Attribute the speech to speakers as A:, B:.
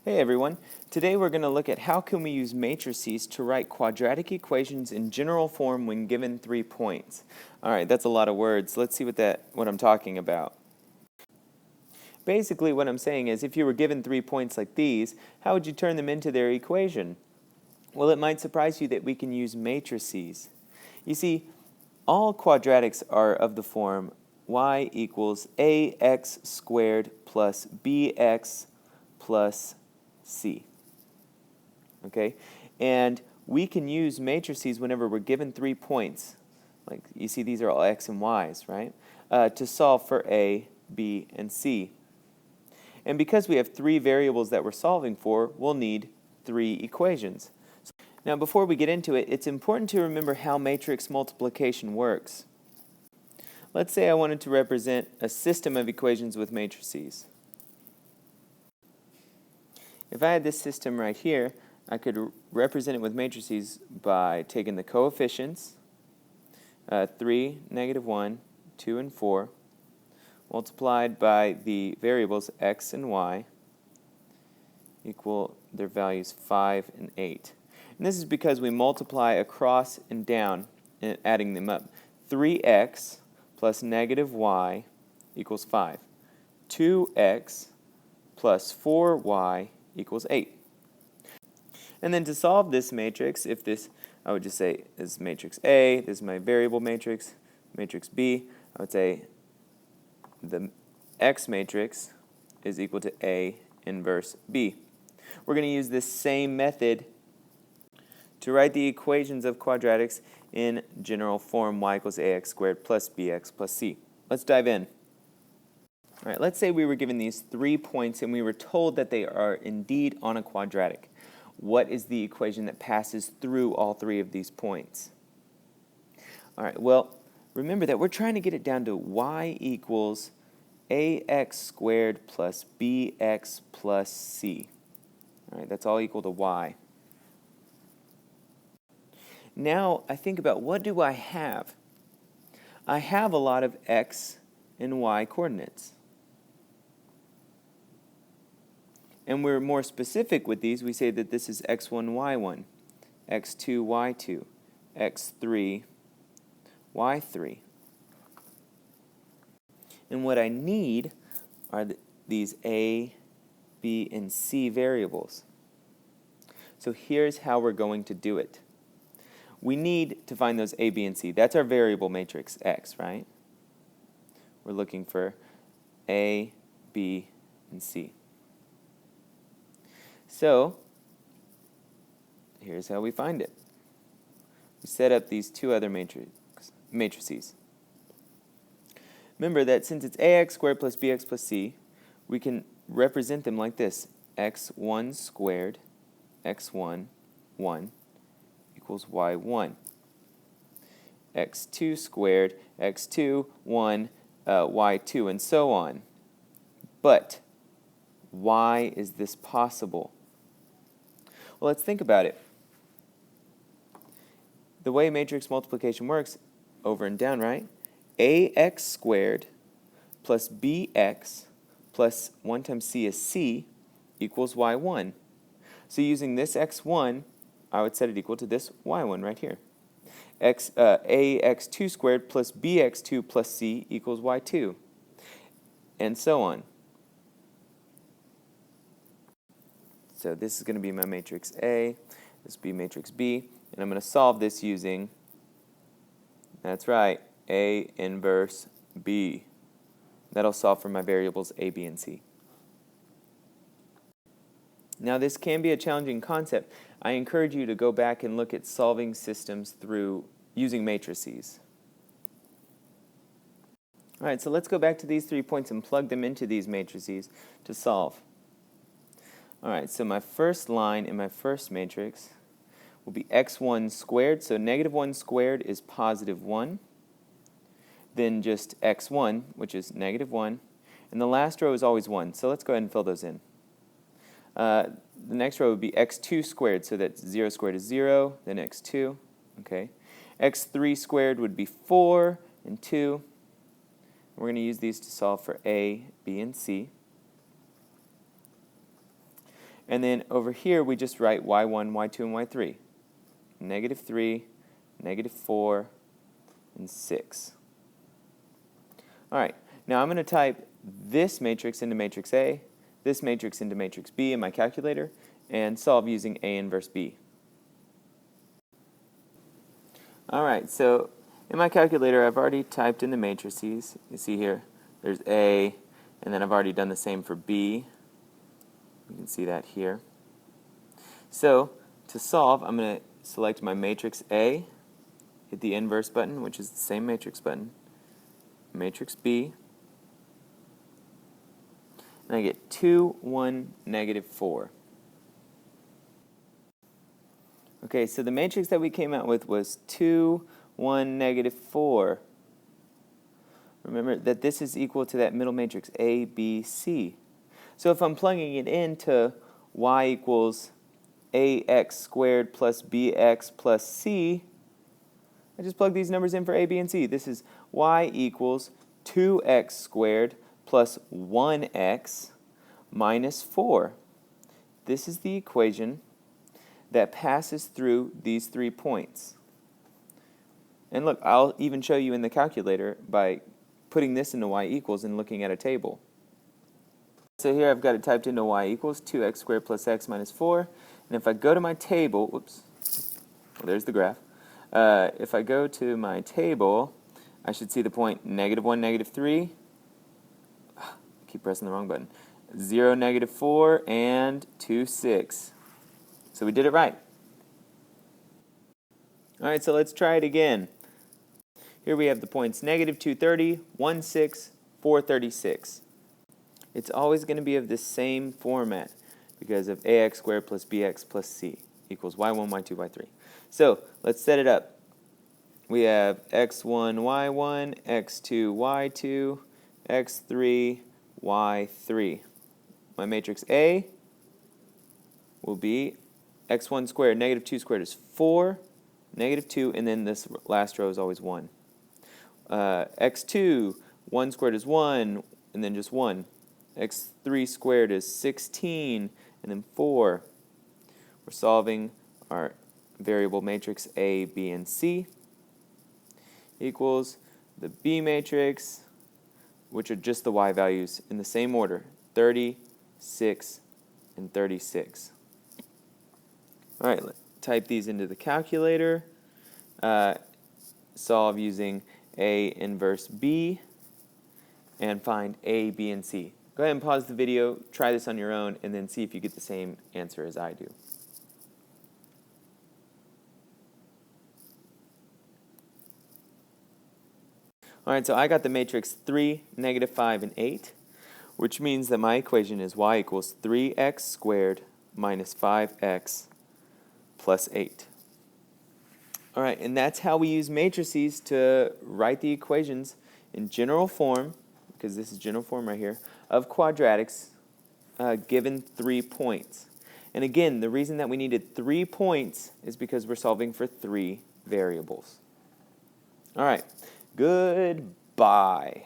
A: Hey everyone, today we're going to look at how can we use matrices to write quadratic equations in general form when given 3 points. Alright, that's a lot of words. Let's see what I'm talking about. Basically what I'm saying is if you were given 3 points like these, how would you turn them into their equation? Well, it might surprise you that we can use matrices. You see, all quadratics are of the form y equals ax squared plus bx plus c. Okay? And we can use matrices whenever we're given 3 points. Like you see, these are all x and y's, right? To solve for a, b, and c. And because we have 3 variables that we're solving for, we'll need 3 equations. Now, before we get into it, it's important to remember how matrix multiplication works. Let's say I wanted to represent a system of equations with matrices. If I had this system right here, I could represent it with matrices by taking the coefficients, 3, -1, 2, and 4, multiplied by the variables x and y, equal their values 5 and 8. And this is because we multiply across and down, and adding them up. 3x plus -y equals 5. 2x plus 4y equals 8. And then to solve this matrix, I would just say this is matrix A, this is my variable matrix, matrix B, I would say the x matrix is equal to A inverse B. We're going to use this same method to write the equations of quadratics in general form y equals ax squared plus bx plus c. Let's dive in. All right, let's say we were given these 3 points and we were told that they are indeed on a quadratic. What is the equation that passes through all 3 of these points? All right, well, remember that we're trying to get it down to y equals ax squared plus bx plus c. All right, that's all equal to y. Now I think about, what do I have? I have a lot of x and y coordinates. And we're more specific with these. We say that this is x1, y1, x2, y2, x3, y3. And what I need are these a, b, and c variables. So here's how we're going to do it. We need to find those a, b, and c. That's our variable matrix x, right? We're looking for a, b, and c. So here's how we find it. We set up these 2 other matrices. Remember that since it's ax squared plus bx plus c, we can represent them like this. x1 squared, x1, 1, equals y1. x2 squared, x2, 1, y2, and so on. But why is this possible? Well, let's think about it. The way matrix multiplication works, over and down, right? ax squared plus bx plus 1 times c is c equals y1. So using this x1, I would set it equal to this y1 right here. ax2 squared plus bx2 plus c equals y2, and so on. So this is going to be my matrix A, this will be matrix B, and I'm going to solve this using, that's right, A inverse B. That'll solve for my variables A, B, and C. Now this can be a challenging concept. I encourage you to go back and look at solving systems through using matrices. All right, so let's go back to these 3 points and plug them into these matrices to solve. All right, so my first line in my first matrix will be x1 squared. So -1 squared is +1. Then just x1, which is -1. And the last row is always 1. So let's go ahead and fill those in. The next row would be x2 squared. So that's 0 squared is 0, then x2. Okay. x3 squared would be 4 and 2. We're going to use these to solve for a, b, and c. And then over here, we just write y1, y2, and y3. Negative 3, negative 4, and 6. All right, now I'm going to type this matrix into matrix A, this matrix into matrix B in my calculator, and solve using A inverse B. All right, so in my calculator, I've already typed in the matrices. You see here, there's A, and then I've already done the same for B. You can see that here. So to solve, I'm going to select my matrix A, hit the inverse button, which is the same matrix button, matrix B, and I get 2, 1, negative 4. Okay, so the matrix that we came out with was 2, 1, negative 4. Remember that this is equal to that middle matrix, A, B, C. So if I'm plugging it into y equals ax squared plus bx plus c, I just plug these numbers in for a, b, and c. This is y equals 2x squared plus 1x minus 4. This is the equation that passes through these 3 points. And look, I'll even show you in the calculator by putting this into y equals and looking at a table. So here I've got it typed into y equals 2x squared plus x minus 4. And if I go to my table, whoops, well, there's the graph. If I go to my table, I should see the point negative 1, negative 3. Keep pressing the wrong button. 0, negative 4, and 2, 6. So we did it right. All right, so let's try it again. Here we have the points negative 230, 1, 6, 436. It's always going to be of the same format because of ax squared plus bx plus c equals y1, y2, y3. So let's set it up. We have x1, y1, x2, y2, x3, y3. My matrix A will be x1 squared, negative 2 squared is 4, negative 2, and then this last row is always 1. X2, 1 squared is 1, and then just 1. X3 squared is 16, and then 4. We're solving our variable matrix A, B, and C equals the B matrix, which are just the y values in the same order, 30, 6, and 36. All right, let's type these into the calculator. Solve using A inverse B and find A, B, and C. Go ahead and pause the video, try this on your own, and then see if you get the same answer as I do. All right, so I got the matrix 3, negative 5, and 8, which means that my equation is y equals 3x squared minus 5x plus 8. All right, and that's how we use matrices to write the equations in general form, because this is general form right here, of quadratics given 3 points. And again, the reason that we needed 3 points is because we're solving for 3 variables. All right, goodbye.